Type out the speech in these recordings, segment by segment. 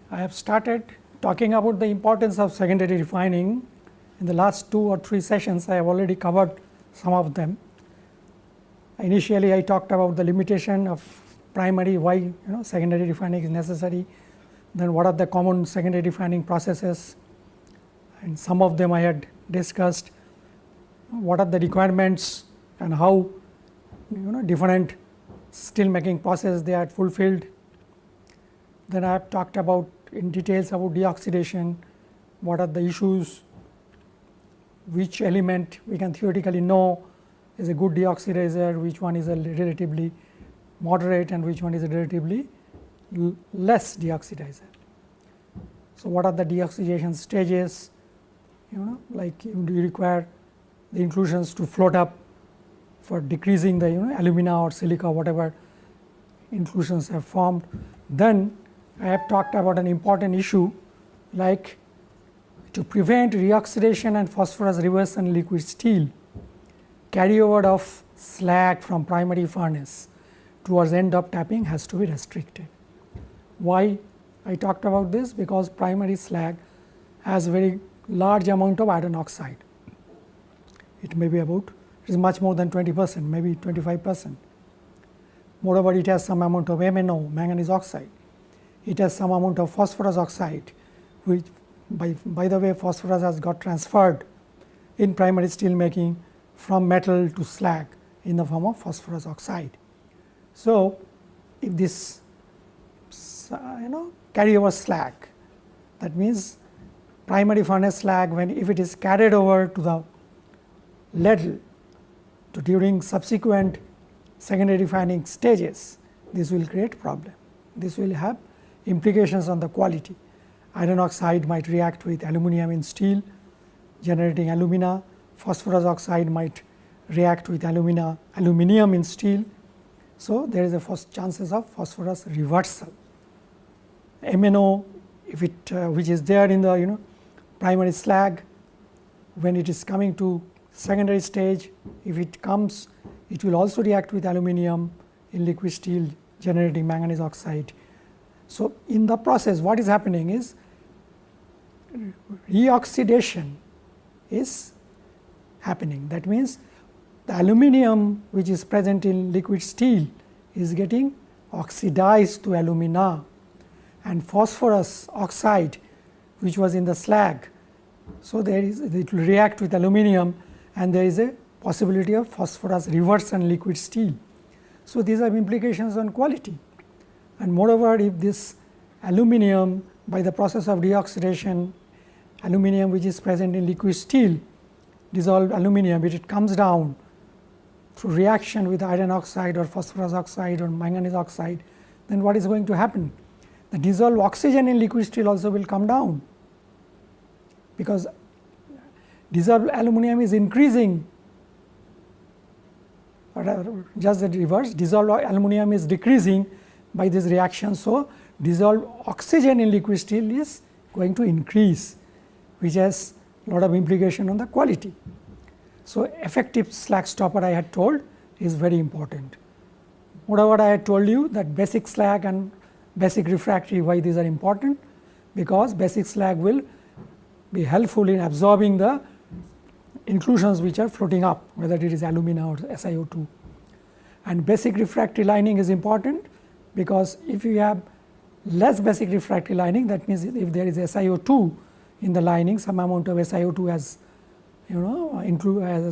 I have started talking about the importance of secondary refining. In the last 2 or 3 sessions, I have already covered some of them. Initially, I talked about the limitation of primary, why secondary refining is necessary, then what are the common secondary refining processes, and some of them I had discussed, what are the requirements and how different steel making process they are fulfilled. Then I have talked about in details about deoxidation, what are the issues, which element we can theoretically know is a good deoxidizer, which one is a relatively moderate and which one is a relatively less deoxidizer. So, what are the deoxidation stages, like you require the inclusions to float up for decreasing the alumina or silica, whatever inclusions have formed. Then I have talked about an important issue like to prevent reoxidation and phosphorus reversion in liquid steel, carryover of slag from primary furnace towards end of tapping has to be restricted. Why I talked about this? Because primary slag has very large amount of iron oxide. It may be about, it is much more than 20%, maybe 25%. Moreover, it has some amount of MnO, manganese oxide. It has some amount of phosphorus oxide, which by the way phosphorus has got transferred in primary steel making from metal to slag in the form of phosphorus oxide. So, if this carryover slag, that means primary furnace slag, when if it is carried over to the ladle to during subsequent secondary refining stages, this will create problem. This will have implications on the quality. Iron oxide might react with aluminum in steel, generating alumina. Phosphorus oxide might react with aluminum in steel. So, there is a first chances of phosphorus reversal. MnO, if it which is there in the primary slag, when it is coming to secondary stage, if it comes, it will also react with aluminum in liquid steel, generating manganese oxide. So, in the process what is happening is reoxidation is happening. That means, the aluminum which is present in liquid steel is getting oxidized to alumina, and phosphorus oxide which was in the slag. So, there is it will react with aluminum and there is a possibility of phosphorus reversion in liquid steel. So, these are implications on quality. And moreover, if this aluminum by the process of deoxidation, aluminum which is present in liquid steel, dissolved aluminum, if it comes down through reaction with iron oxide or phosphorus oxide or manganese oxide, then what is going to happen? The dissolved oxygen in liquid steel also will come down, because dissolved aluminum is increasing, or just the reverse, dissolved aluminum is decreasing by this reaction. So, dissolved oxygen in liquid steel is going to increase, which has a lot of implication on the quality. So, effective slag stopper I had told is very important. Moreover, I had told you that basic slag and basic refractory, why these are important, because basic slag will be helpful in absorbing the inclusions which are floating up, whether it is alumina or SiO2. And basic refractory lining is important, because if you have less basic refractory lining, that means if there is SiO2 in the lining, some amount of SiO2 as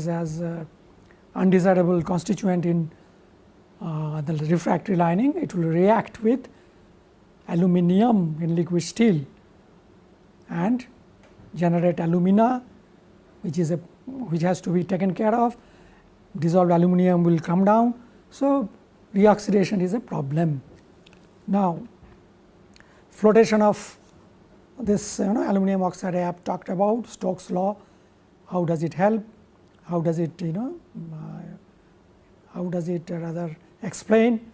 as undesirable constituent in the refractory lining, it will react with aluminum in liquid steel and generate alumina, which has to be taken care of. Dissolved aluminum will come down. So, reoxidation is a problem. Now, flotation of this aluminum oxide I have talked about, Stokes law, how does it help, how does it rather explain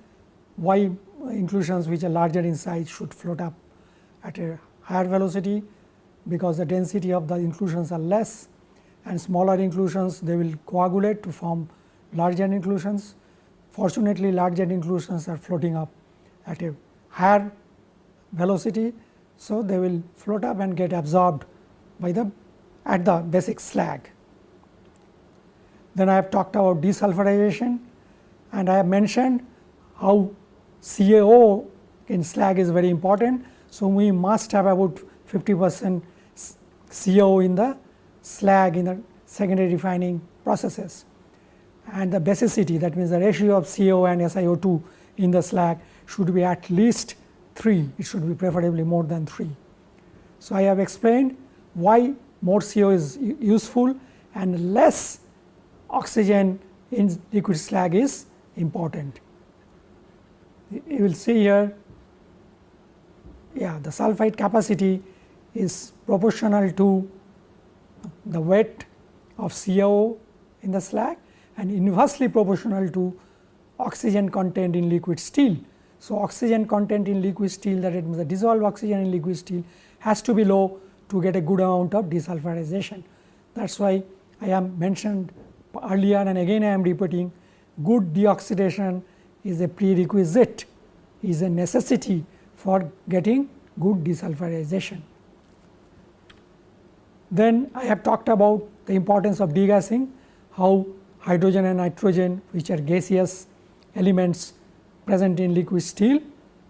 why inclusions which are larger in size should float up at a higher velocity, because the density of the inclusions are less, and smaller inclusions they will coagulate to form larger inclusions. Fortunately, larger inclusions are floating up at a higher velocity. So, they will float up and get absorbed by the at the basic slag. Then I have talked about desulfurization, and I have mentioned how CaO in slag is very important. So, we must have about 50% CaO in the slag in the secondary refining processes, and the basicity, that means the ratio of CaO and SiO2 in the slag should be at least 3, it should be preferably more than 3. So, I have explained why more CaO is useful and less oxygen in liquid slag is important. You will see here, the sulphide capacity is proportional to the weight of CaO in the slag and inversely proportional to oxygen content in liquid steel. So, oxygen content in liquid steel, that means the dissolved oxygen in liquid steel has to be low to get a good amount of desulfurization. That is why I have mentioned earlier, and again I am repeating, good deoxidation is a prerequisite, is a necessity for getting good desulfurization. Then I have talked about the importance of degassing, how hydrogen and nitrogen, which are gaseous elements present in liquid steel,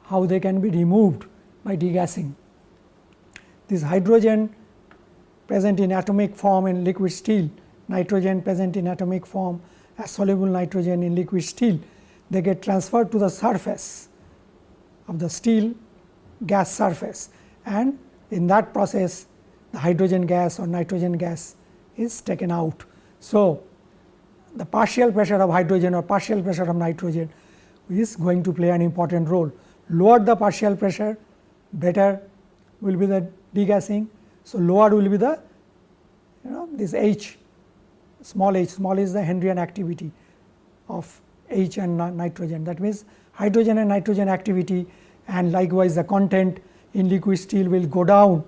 how they can be removed by degassing. This hydrogen present in atomic form in liquid steel, nitrogen present in atomic form as soluble nitrogen in liquid steel, they get transferred to the surface of the steel gas surface, and in that process the hydrogen gas or nitrogen gas is taken out. So, the partial pressure of hydrogen or partial pressure of nitrogen is going to play an important role. Lower the partial pressure, better will be the degassing. So, lower will be the this H, small h is the Henryan activity of H and nitrogen. That means, hydrogen and nitrogen activity and likewise the content in liquid steel will go down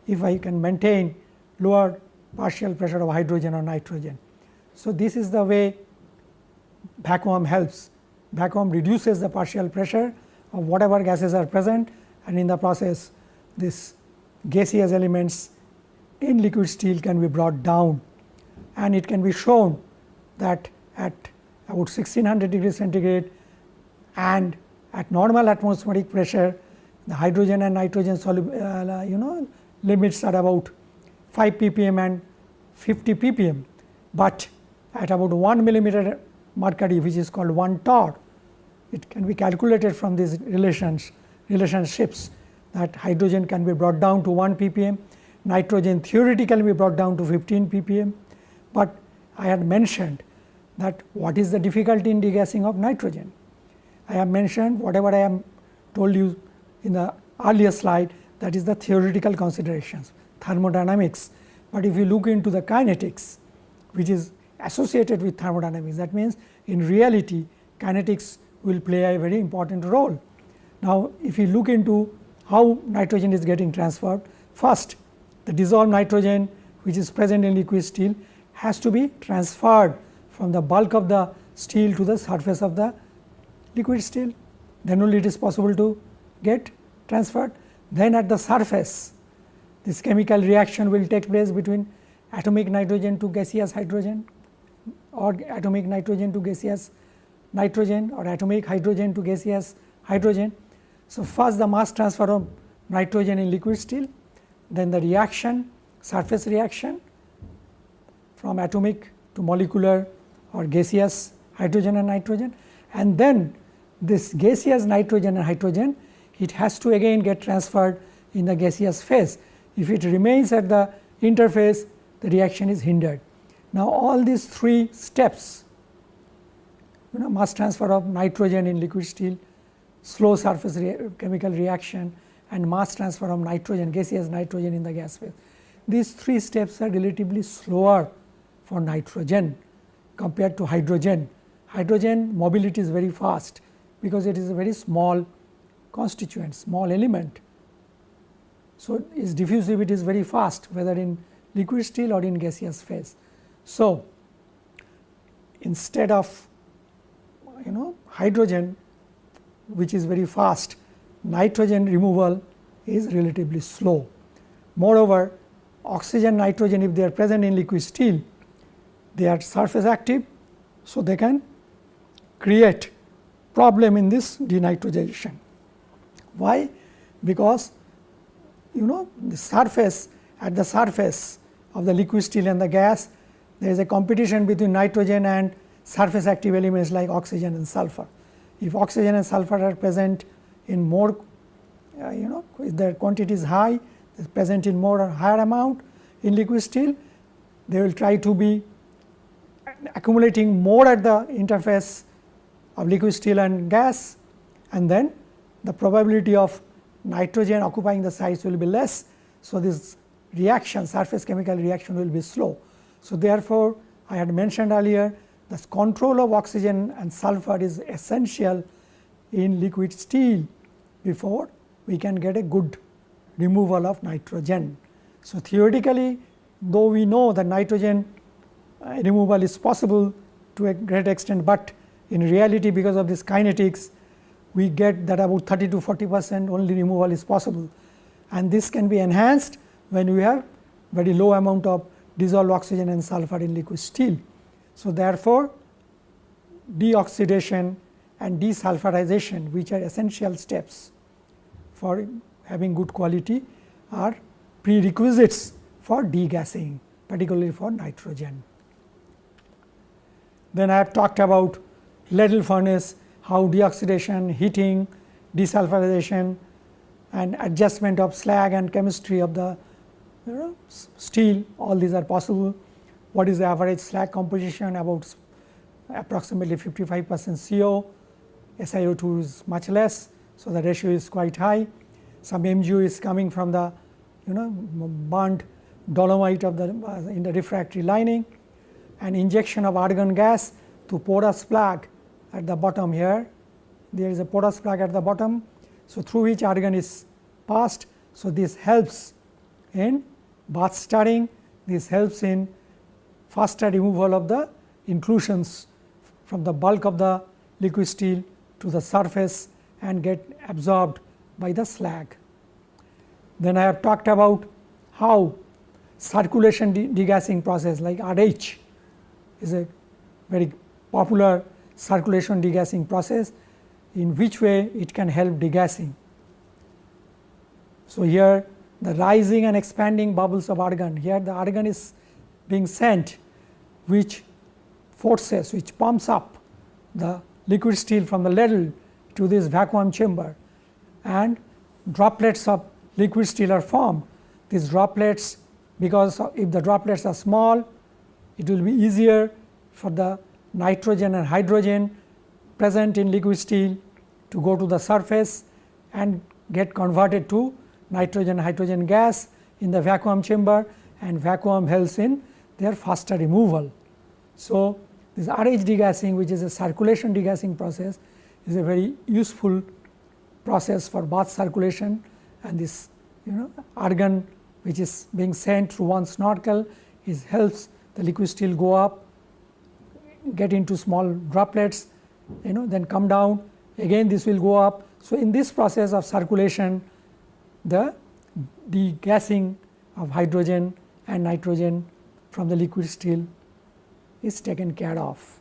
if I can maintain lower partial pressure of hydrogen or nitrogen. So, this is the way vacuum helps. Vacuum reduces the partial pressure of whatever gases are present, and in the process this gaseous elements in liquid steel can be brought down, and it can be shown that at about 1600 degrees centigrade and at normal atmospheric pressure, the hydrogen and nitrogen limits are about 5 ppm and 50 ppm, but at about 1 millimeter mercury, which is called 1 torr, it can be calculated from these relationships that hydrogen can be brought down to 1 ppm, nitrogen theoretically be brought down to 15 ppm, but I had mentioned that what is the difficulty in degassing of nitrogen. I have mentioned whatever I have told you in the earlier slide, that is the theoretical considerations, thermodynamics, but if you look into the kinetics, which is associated with thermodynamics, that means in reality kinetics will play a very important role. Now, if you look into how nitrogen is getting transferred, first the dissolved nitrogen which is present in liquid steel has to be transferred from the bulk of the steel to the surface of the liquid steel, then only it is possible to get transferred. Then at the surface this chemical reaction will take place between atomic nitrogen to gaseous hydrogen, or atomic nitrogen to gaseous nitrogen, or atomic hydrogen to gaseous hydrogen. So, first the mass transfer of nitrogen in liquid steel, then the reaction, surface reaction from atomic to molecular or gaseous hydrogen and nitrogen, and then this gaseous nitrogen and hydrogen, it has to again get transferred in the gaseous phase. If it remains at the interface, the reaction is hindered. Now, all these 3 steps, mass transfer of nitrogen in liquid steel, slow surface chemical reaction, and mass transfer of nitrogen, gaseous nitrogen in the gas phase. These 3 steps are relatively slower for nitrogen compared to hydrogen. Hydrogen mobility is very fast because it is a very small constituent, small element. So, its diffusivity is very fast, whether in liquid steel or in gaseous phase. So, instead of hydrogen which is very fast, nitrogen removal is relatively slow. Moreover, oxygen, nitrogen, if they are present in liquid steel, they are surface active, so they can create problem in this denitrogenation. Why? Because the surface, at the surface of the liquid steel and the gas, there is a competition between nitrogen and surface active elements like oxygen and sulfur. If oxygen and sulfur are present in more, if their quantity is high, is present in more or higher amount in liquid steel, they will try to be accumulating more at the interface of liquid steel and gas, and then the probability of nitrogen occupying the sites will be less. So, this reaction, surface chemical reaction will be slow. So, therefore, I had mentioned earlier the control of oxygen and sulfur is essential in liquid steel before we can get a good removal of nitrogen. So, theoretically, though we know that nitrogen removal is possible to a great extent, but in reality because of this kinetics we get that about 30 to 40% only removal is possible, and this can be enhanced when we have very low amount of dissolved oxygen and sulfur in liquid steel. So, therefore, deoxidation and desulfurization, which are essential steps for having good quality, are prerequisites for degassing, particularly for nitrogen. Then I have talked about ladle furnace, how deoxidation, heating, desulfurization and adjustment of slag and chemistry of the steel, all these are possible. What is the average slag composition? About approximately 55% CO, SiO2 is much less, so the ratio is quite high. Some MgO is coming from the burnt dolomite of the in the refractory lining, and injection of argon gas to porous plug at the bottom here. There is a porous plug at the bottom, so through which argon is passed. So, this helps in bath stirring, this helps in faster removal of the inclusions from the bulk of the liquid steel to the surface and get absorbed by the slag. Then I have talked about how circulation degassing process like RH is a very popular circulation degassing process, in which way it can help degassing. So, here the rising and expanding bubbles of argon, here the argon is being sent, which forces, which pumps up the liquid steel from the ladle to this vacuum chamber, and droplets of liquid steel are formed. These droplets, because if the droplets are small, it will be easier for the nitrogen and hydrogen present in liquid steel to go to the surface and get converted to nitrogen hydrogen gas in the vacuum chamber, and vacuum helps in their faster removal. So, this RH degassing, which is a circulation degassing process, is a very useful process for bath circulation, and this argon which is being sent through one snorkel helps the liquid steel go up, get into small droplets, then come down, again this will go up. So, in this process of circulation, the degassing of hydrogen and nitrogen from the liquid steel is taken care of.